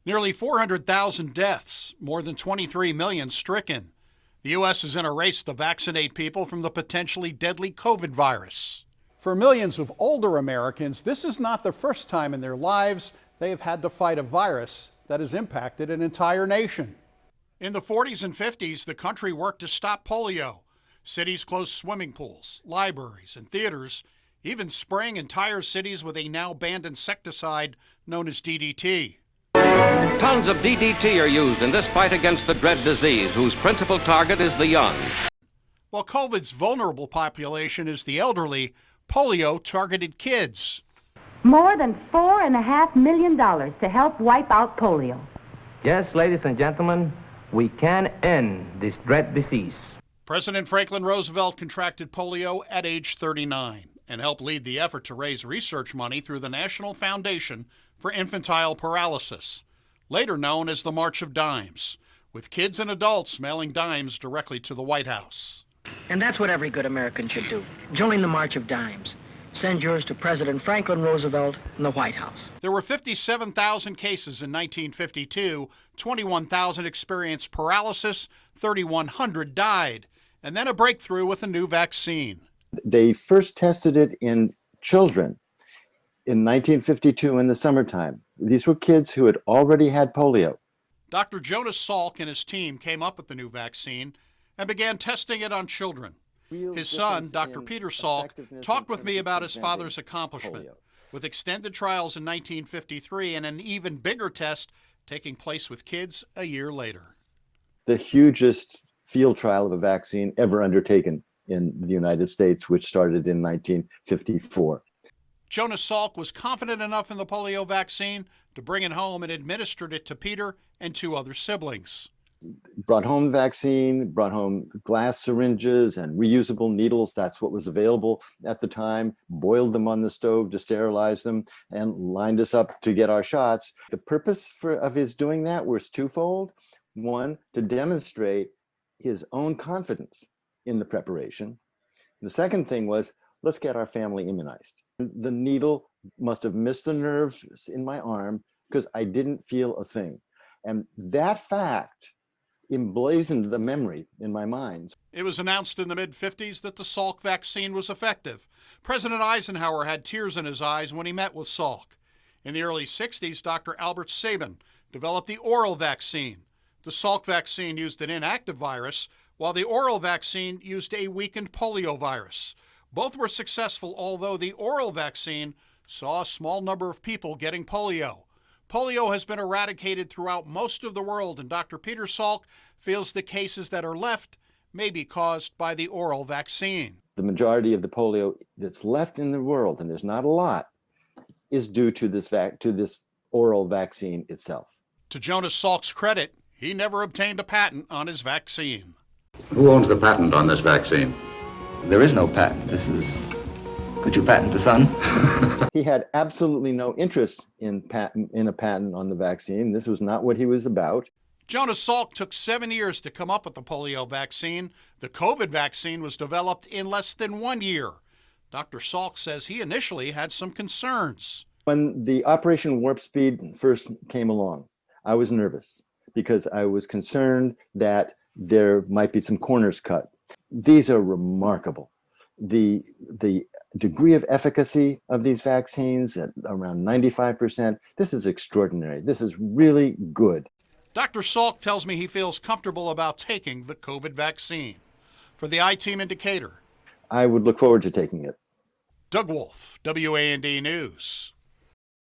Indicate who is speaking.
Speaker 1: Nearly 400,000 deaths, more than 23 million stricken. The U.S. is in a race to vaccinate people from the potentially deadly COVID virus. For millions of older Americans, this is not the first time in their lives they have had to fight a virus that has impacted an entire nation. In the 40s and 50s, the country worked to stop polio. Cities closed swimming pools, libraries, and theaters, even spraying entire cities with a now banned insecticide known as DDT.
Speaker 2: Tons of DDT are used in this fight against the dread disease, whose principal target is the young.
Speaker 1: While COVID's vulnerable population is the elderly, polio targeted kids.
Speaker 3: More than $4.5 million to help wipe out polio.
Speaker 4: Yes, ladies and gentlemen, we can end this dread disease.
Speaker 1: President Franklin Roosevelt contracted polio at age 39 and helped lead the effort to raise research money through the National Foundation for Infantile Paralysis, later known as the March of Dimes, with kids and adults mailing dimes directly to the White House.
Speaker 5: And that's what every good American should do. Join the March of Dimes. Send yours to President Franklin Roosevelt in the White House.
Speaker 1: There were 57,000 cases in 1952, 21,000 experienced paralysis, 3,100 died, and then a breakthrough with a new vaccine.
Speaker 6: They first tested it in children in 1952 in the summertime. These were kids who had already had polio.
Speaker 1: Dr. Jonas Salk and his team came up with the new vaccine and began testing it on children. His son, Dr. Peter Salk, talked with me about his father's accomplishment, with extended trials in 1953 and an even bigger test taking place with kids a year later.
Speaker 6: The hugest field trial of a vaccine ever undertaken in the United States, which started in 1954.
Speaker 1: Jonas Salk was confident enough in the polio vaccine to bring it home and administered it to Peter and 2 other siblings.
Speaker 6: Brought home vaccine, brought home glass syringes and reusable needles. That's what was available at the time. Boiled them on the stove to sterilize them and lined us up to get our shots. The purpose of his doing that was twofold. One, to demonstrate his own confidence in the preparation. The second thing was, let's get our family immunized. The needle must have missed the nerves in my arm because I didn't feel a thing. And that fact emblazoned the memory in my mind.
Speaker 1: It was announced in the mid-50s that the Salk vaccine was effective. President Eisenhower had tears in his eyes when he met with Salk. In the early 60s, Dr. Albert Sabin developed the oral vaccine. The Salk vaccine used an inactive virus, while the oral vaccine used a weakened polio virus. Both were successful, although the oral vaccine saw a small number of people getting polio. Polio has been eradicated throughout most of the world, and Dr. Peter Salk feels the cases that are left may be caused by the oral vaccine.
Speaker 6: The majority of the polio that's left in the world, and there's not a lot, is due to this oral vaccine itself.
Speaker 1: To Jonas Salk's credit, he never obtained a patent on his vaccine.
Speaker 7: Who owns the patent on this vaccine?
Speaker 8: There is no patent. Could you patent the sun?
Speaker 6: He had absolutely no interest in a patent on the vaccine. This was not what he was about.
Speaker 1: Jonas Salk took 7 years to come up with the polio vaccine. The COVID vaccine was developed in less than 1 year. Dr. Salk says he initially had some concerns.
Speaker 6: When the Operation Warp Speed first came along, I was nervous because I was concerned that there might be some corners cut. These are remarkable. The degree of efficacy of these vaccines at around 95%, this is extraordinary. This is really good.
Speaker 1: Dr. Salk tells me he feels comfortable about taking the COVID vaccine. For the I-Team Indicator,
Speaker 6: I would look forward to taking it.
Speaker 1: Doug Wolfe, WAND News.